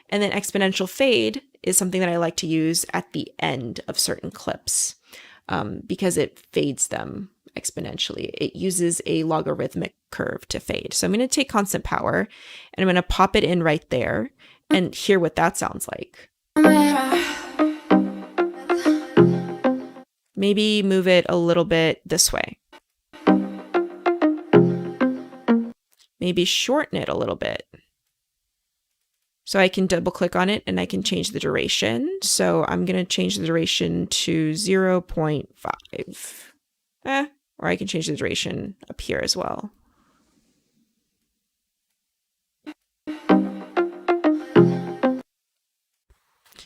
And then exponential fade is something that I like to use at the end of certain clips because it fades them exponentially. It uses a logarithmic curve to fade. So I'm going to take constant power and I'm going to pop it in right there and hear what that sounds like. Maybe move it a little bit this way. Maybe shorten it a little bit. So I can double click on it and I can change the duration. So I'm going to change the duration to 0.5. Or I can change the duration up here as well.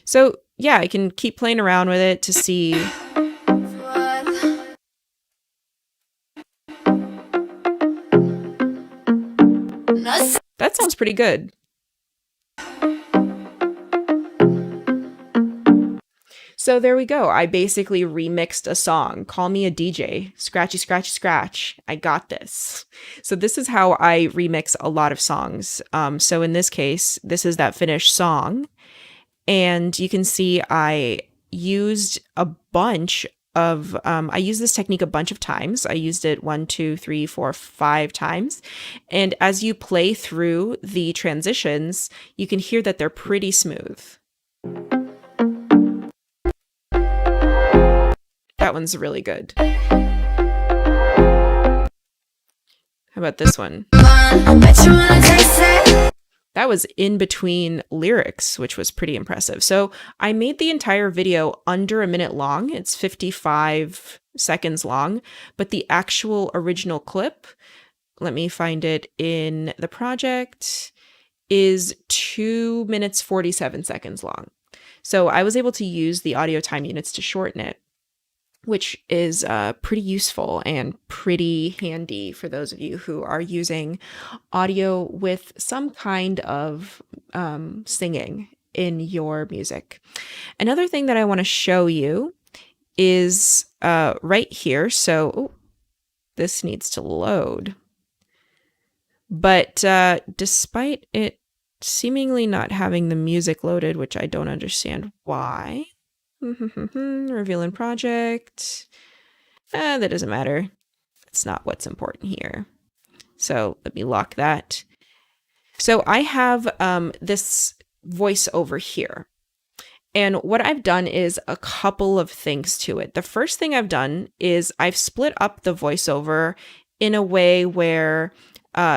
So yeah, I can keep playing around with it to see. That sounds pretty good. So there we go. I basically remixed a song. Call me a DJ. Scratchy, scratchy, scratch. I got this. So this is how I remix a lot of songs. So in this case, this is that finished song. And you can see I used a bunch of, I used this technique a bunch of times. I used it 1, 2, 3, 4, 5 times. And as you play through the transitions, you can hear that they're pretty smooth. That one's really good. How about this one? That was in between lyrics, which was pretty impressive. So I made the entire video under a minute long. It's 55 seconds long, but the actual original clip, let me find it in the project, is 2 minutes 47 seconds long. So I was able to use the audio time units to shorten it, which is pretty useful and pretty handy for those of you who are using audio with some kind of singing in your music. Another thing that I want to show you is right here. So this needs to load. But despite it seemingly not having the music loaded, which I don't understand why, reveal in project. That doesn't matter. It's not what's important here. So let me lock that. So I have this voiceover here. And what I've done is a couple of things to it. The first thing I've done is I've split up the voiceover in a way where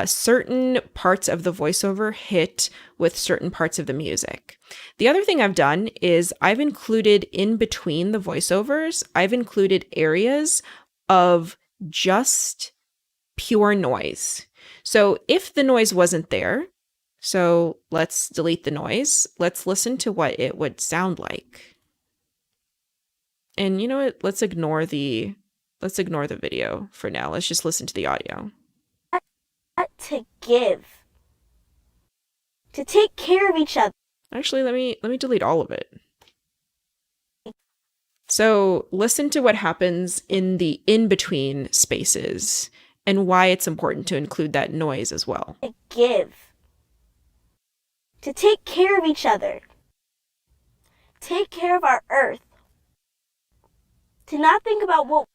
certain parts of the voiceover hit with certain parts of the music. The other thing I've done is I've included in between the voiceovers, I've included areas of just pure noise. So if the noise wasn't there, so let's delete the noise. Let's listen to what it would sound like. And you know what? Let's ignore the video for now. Let's just listen to the audio. To give, to take care of each other. Actually, let me delete all of it. So listen to what happens in the in-between spaces and why it's important to include that noise as well. Give. To take care of each other. Take care of our earth. To not think about what...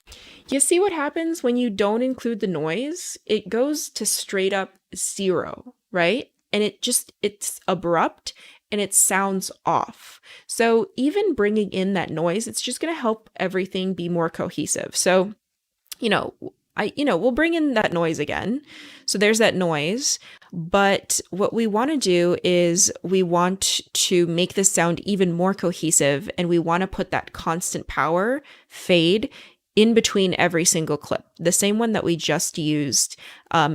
You see what happens when you don't include the noise? It goes to straight up 0, right? And it's abrupt and it sounds off. So even bringing in that noise, it's just going to help everything be more cohesive. So, we'll bring in that noise again. So there's that noise. But what we want to do is we want to make this sound even more cohesive, and we want to put that constant power fade in between every single clip, the same one that we just used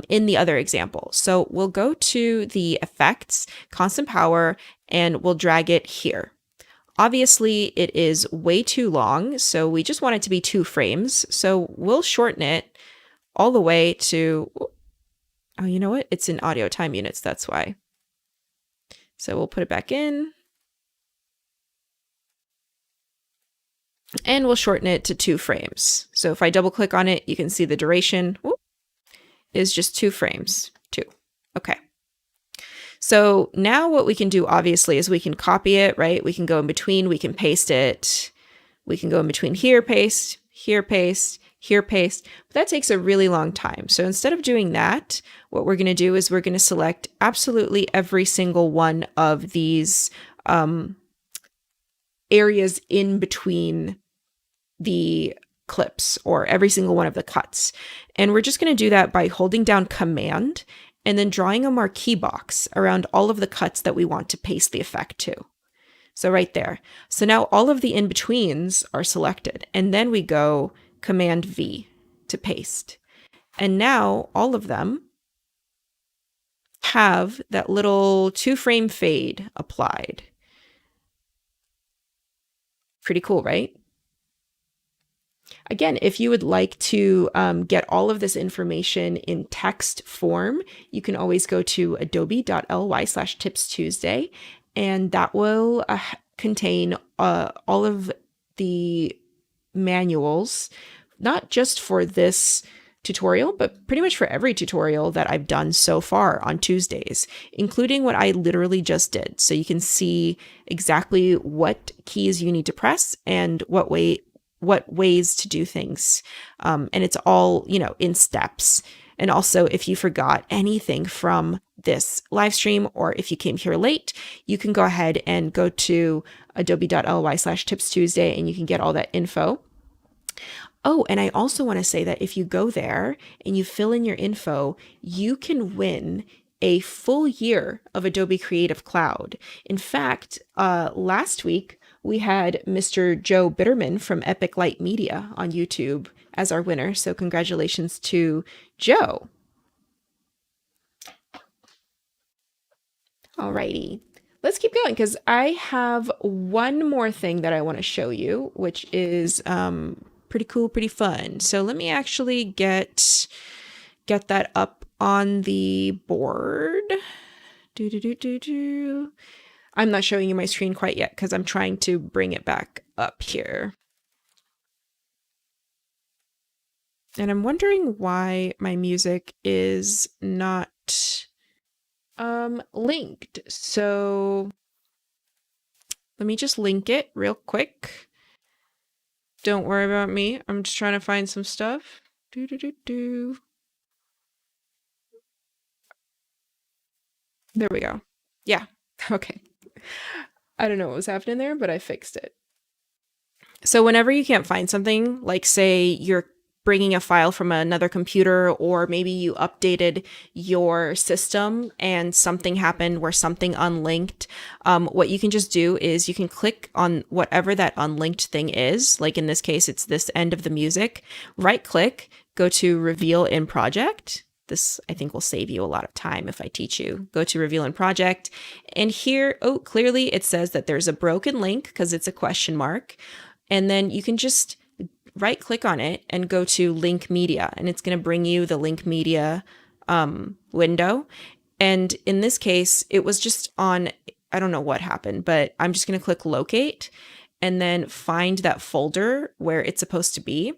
in the other example. So we'll go to the effects, constant power, and we'll drag it here. Obviously, it is way too long, so we just want it to be 2 frames. So we'll shorten it all the way to, oh, you know what? It's in audio time units, that's why. So we'll put it back in. And we'll shorten it to 2 frames. So if I double click on it, you can see the duration is just 2 frames. 2. Okay. So now what we can do, obviously, is we can copy it, right? We can go in between, we can paste it. We can go in between here, paste, here, paste, here, paste. But that takes a really long time. So instead of doing that, what we're going to do is we're going to select absolutely every single one of these areas in between the clips, or every single one of the cuts. And we're just going to do that by holding down Command and then drawing a marquee box around all of the cuts that we want to paste the effect to. So right there. So now all of the in-betweens are selected, and then we go Command V to paste. And now all of them have that little 2-frame fade applied. Pretty cool, right? Again, if you would like to get all of this information in text form, you can always go to adobe.ly/tipstuesday, and that will contain all of the manuals, not just for this tutorial, but pretty much for every tutorial that I've done so far on Tuesdays, including what I literally just did. So you can see exactly what keys you need to press and what ways to do things. And it's all, in steps. And also, if you forgot anything from this live stream, or if you came here late, you can go ahead and go to adobe.ly/tipstuesday and you can get all that info. Oh, and I also want to say that if you go there and you fill in your info, you can win a full year of Adobe Creative Cloud. In fact, last week, we had Mr. Joe Bitterman from Epic Light Media on YouTube as our winner. So congratulations to Joe. Alrighty, let's keep going because I have one more thing that I want to show you, which is pretty cool, pretty fun. So let me actually get that up on the board. I'm not showing you my screen quite yet because I'm trying to bring it back up here. And I'm wondering why my music is not linked. So let me just link it real quick. Don't worry about me. I'm just trying to find some stuff. There we go. Yeah. Okay. I don't know what was happening there, but I fixed it. So whenever you can't find something, like say you're bringing a file from another computer, or maybe you updated your system and something happened where something unlinked, what you can just do is you can click on whatever that unlinked thing is. Like in this case, it's this end of the music. Right click, go to Reveal in Project. This, I think, will save you a lot of time if I teach you. Go to Reveal in Project. And here, clearly it says that there's a broken link because it's a question mark. And then you can just right click on it and go to Link Media. And it's going to bring you the Link Media window. And in this case, it was just on, I don't know what happened, but I'm just going to click locate and then find that folder where it's supposed to be.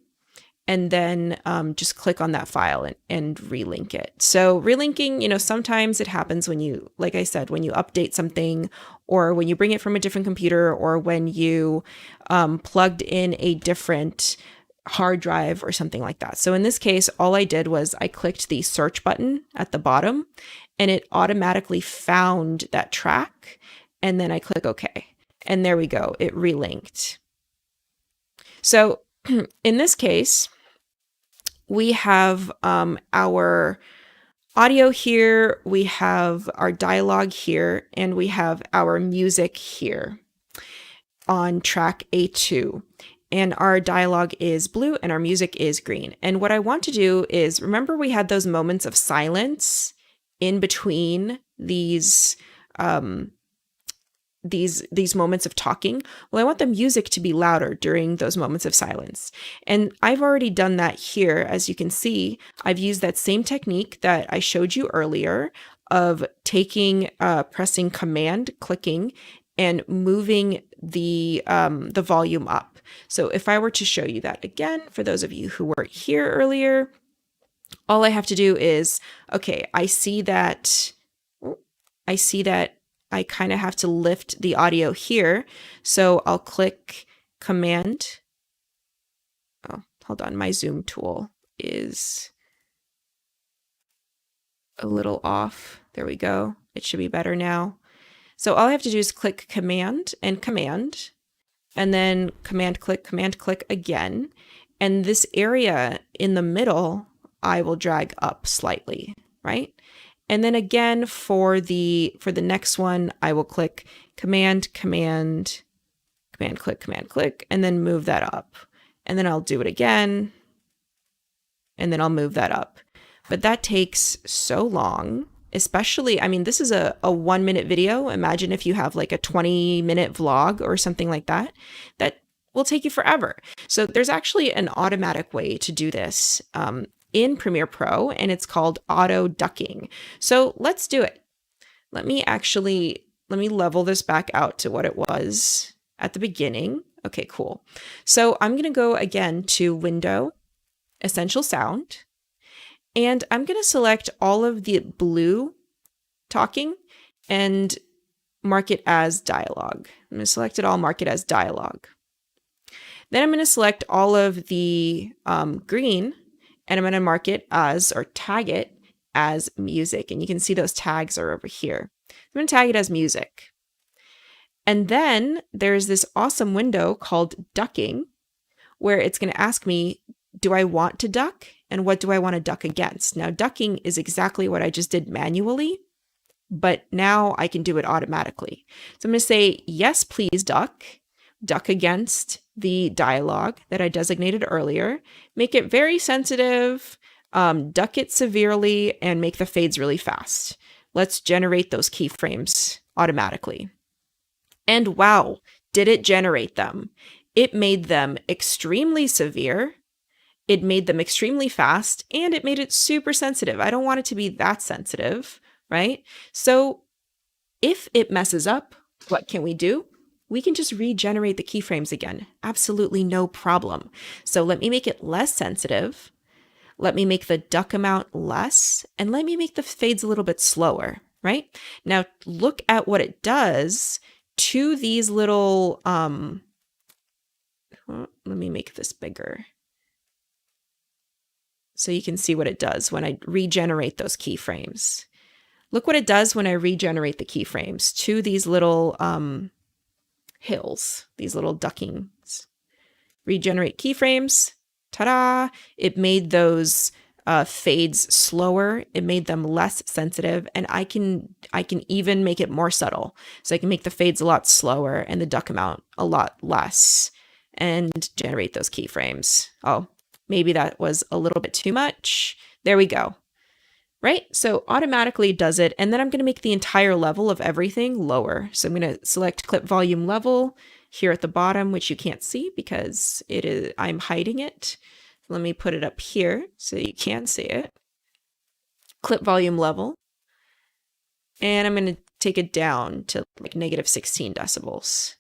And then just click on that file and relink it. So relinking, you know, sometimes it happens when you, like I said, when you update something or when you bring it from a different computer or when you plugged in a different hard drive or something like that. So in this case, all I did was I clicked the search button at the bottom and it automatically found that track. And then I click OK. And there we go. It relinked. So in this case, we have our audio here, we have our dialogue here, and we have our music here on track A2. And our dialogue is blue and our music is green. And what I want to do is, remember we had those moments of silence in between these moments of talking. Well, I want the music to be louder during those moments of silence. And I've already done that here. As you can see, I've used that same technique that I showed you earlier of taking, pressing Command, clicking, and moving the volume up. So if I were to show you that again, for those of you who weren't here earlier, all I have to do is, okay, I see that I kind of have to lift the audio here. So I'll click Command. Oh, hold on. My zoom tool is a little off. There we go. It should be better now. So all I have to do is click Command and Command, and then Command click again. And this area in the middle, I will drag up slightly, right? And then again, for the next one, I will click Command click, and then move that up. And then I'll do it again, and then I'll move that up. But that takes so long, especially, I mean, this is a 1 minute video. Imagine if you have like a 20-minute vlog or something like that. That will take you forever. So there's actually an automatic way to do this in Premiere Pro, and it's called auto ducking. So let's do it. Let me level this back out to what it was at the beginning. Okay, cool. So I'm going to go again to Window, Essential Sound, and I'm going to select all of the blue talking and mark it as dialogue. I'm going to select it all, mark it as dialogue. Then I'm going to select all of the green, and I'm going to mark it as, or tag it as music. And you can see those tags are over here. I'm going to tag it as music. And then there's this awesome window called ducking, where it's going to ask me, do I want to duck? And what do I want to duck against? Now, ducking is exactly what I just did manually, but now I can do it automatically. So I'm going to say, yes, please duck against the dialogue that I designated earlier, make it very sensitive, duck it severely, and make the fades really fast. Let's generate those keyframes automatically. And wow, did it generate them? It made them extremely severe, it made them extremely fast, and it made it super sensitive. I don't want it to be that sensitive, right? So if it messes up, what can we do? We can just regenerate the keyframes again. Absolutely no problem. So let me make it less sensitive. Let me make the duck amount less, and let me make the fades a little bit slower, right? Now look at what it does to these little, let me make this bigger so you can see what it does when I regenerate those keyframes. Look what it does when I regenerate the keyframes to these little hills, these little duckings. Regenerate keyframes, ta-da! It made those fades slower. It made them less sensitive, and I can even make it more subtle. So I can make the fades a lot slower and the duck amount a lot less, and generate those keyframes. Oh, maybe that was a little bit too much. There we go. Right? So automatically does it. And then I'm going to make the entire level of everything lower. So I'm going to select clip volume level here at the bottom, which you can't see because I'm hiding it. Let me put it up here so you can see it. Clip volume level. And I'm going to take it down to like negative 16 decibels.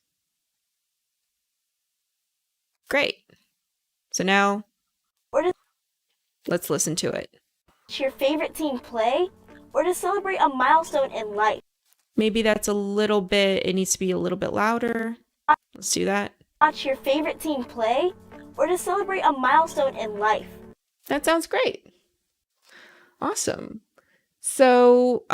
Great. So now Or to let's listen to it. watch your favorite team play, or to celebrate a milestone in life. Maybe that's a little bit, it needs to be a little bit louder. Let's do that. Watch your favorite team play, or to celebrate a milestone in life. That sounds great. Awesome. So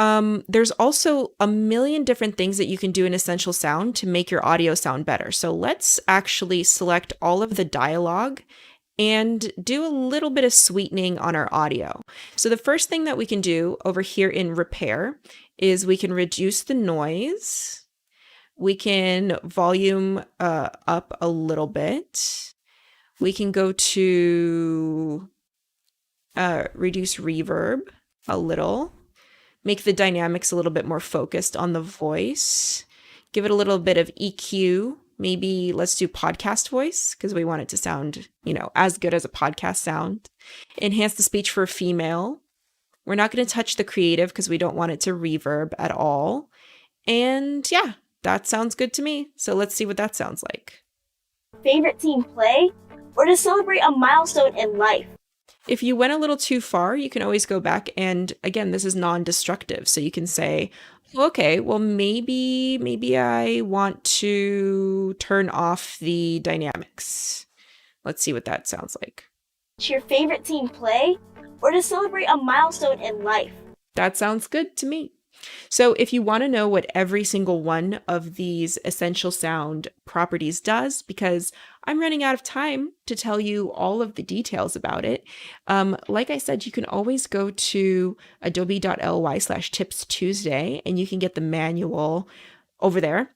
there's also a million different things that you can do in Essential Sound to make your audio sound better. So let's actually select all of the dialogue and do a little bit of sweetening on our audio. So the first thing that we can do over here in Repair is we can reduce the noise. We can volume up a little bit. We can go to reduce reverb a little. Make the dynamics a little bit more focused on the voice. Give it a little bit of EQ. Maybe let's do podcast voice because we want it to sound, as good as a podcast sound. Enhance the speech for a female. We're not going to touch the creative because we don't want it to reverb at all. And yeah, that sounds good to me. So let's see what that sounds like. Favorite team play, or to celebrate a milestone in life. If you went a little too far, you can always go back and again, this is non-destructive. So you can say, okay, well, maybe I want to turn off the dynamics. Let's see what that sounds like. Watch your favorite team play, or to celebrate a milestone in life. That sounds good to me. So if you want to know what every single one of these Essential Sound properties does, because I'm running out of time to tell you all of the details about it, like I said, you can always go to adobe.ly/tips Tuesday and you can get the manual over there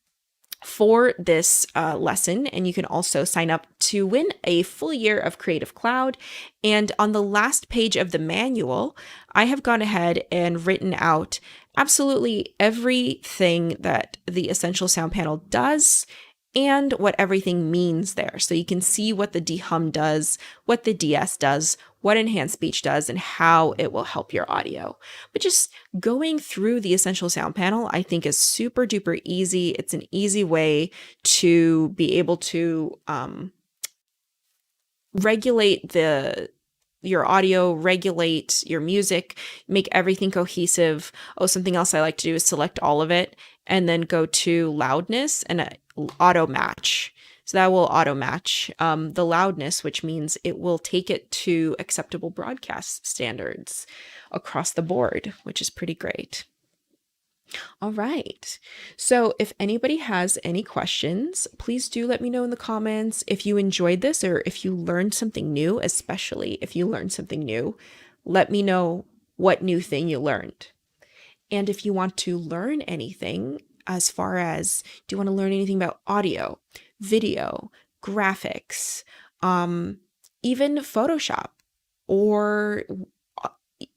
for this lesson. And you can also sign up to win a full year of Creative Cloud. And on the last page of the manual, I have gone ahead and written out absolutely everything that the Essential Sound Panel does and what everything means there. So you can see what the dehum does, what the DS does, what enhanced speech does, and how it will help your audio. But just going through the Essential Sound Panel, I think is super duper easy. It's an easy way to be able to regulate your audio, regulate your music, make everything cohesive. Oh, something else I like to do is select all of it and then go to loudness and auto match. So that will auto match the loudness, which means it will take it to acceptable broadcast standards across the board, which is pretty great. All right. So if anybody has any questions, please do let me know in the comments. If you enjoyed this or if you learned something new, especially if you learned something new, let me know what new thing you learned. And if you want to learn anything, as far as do you want to learn anything about audio, video, graphics, even Photoshop, or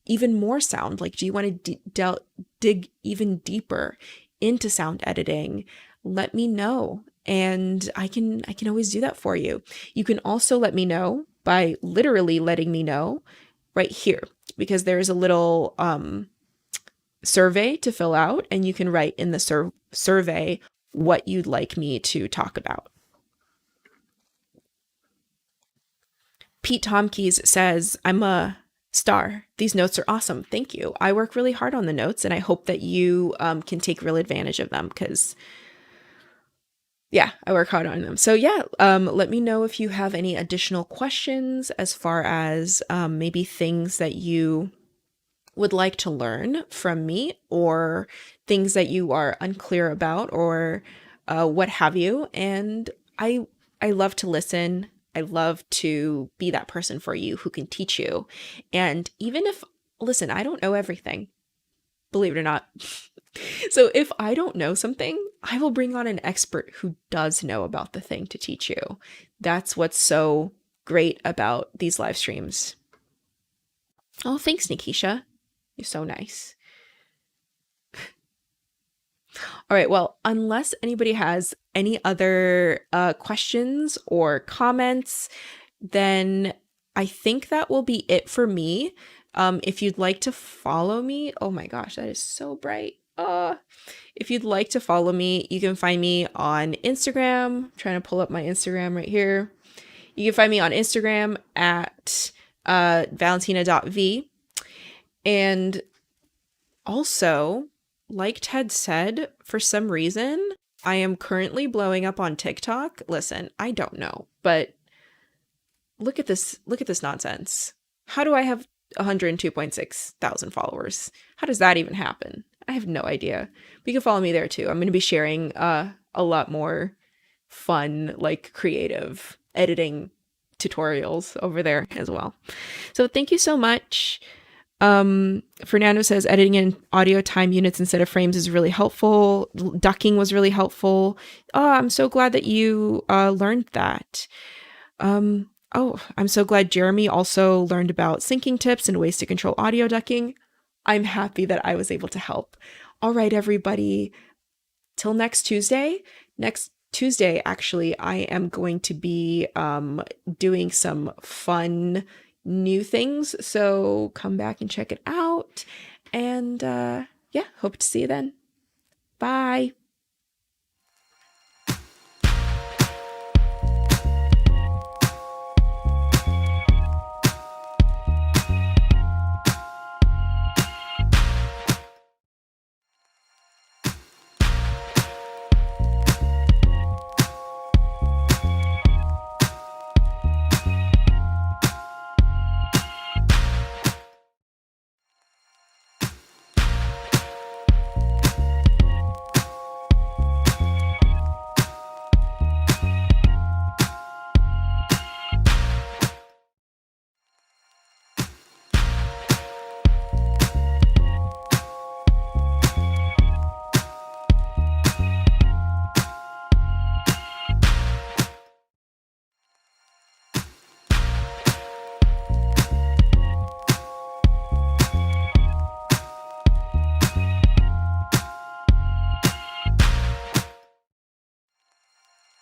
even more sound, like do you want to dig even deeper into sound editing, let me know and I can always do that for you. You can also let me know by literally letting me know right here, because there is a little survey to fill out and you can write in the survey what you'd like me to talk about. Pete Tomkeys says, I'm a star. These notes are awesome. Thank you. I work really hard on the notes and I hope that you can take real advantage of them because, yeah, I work hard on them. So yeah, let me know if you have any additional questions as far as maybe things that you would like to learn from me or things that you are unclear about or what have you. And I love to listen. I love to be that person for you who can teach you. And even if, listen, I don't know everything, believe it or not. So if I don't know something, I will bring on an expert who does know about the thing to teach you. That's what's so great about these live streams. Oh, thanks, Nikisha. You're so nice. All right, well, unless anybody has any other questions or comments, then I think that will be it for me. If you'd like to follow me, oh my gosh, that is so bright. If you'd like to follow me, you can find me on Instagram. I'm trying to pull up my Instagram right here. You can find me on Instagram at valentina.vee. And also, like Ted said, for some reason, I am currently blowing up on TikTok. Listen, I don't know, but look at this nonsense. How do I have 102.6 thousand followers? How does that even happen? I have no idea. But you can follow me there too. I'm going to be sharing a lot more fun, like creative editing tutorials over there as well. So thank you so much. Fernando says editing in audio time units instead of frames is really helpful. Ducking was really helpful. Oh, I'm so glad that you learned that. Oh, I'm so glad Jeremy also learned about syncing tips and ways to control audio ducking. I'm happy that I was able to help. All right, everybody. Till next Tuesday. Next Tuesday, actually, I am going to be doing some fun new things. So come back and check it out. And yeah, hope to see you then. Bye.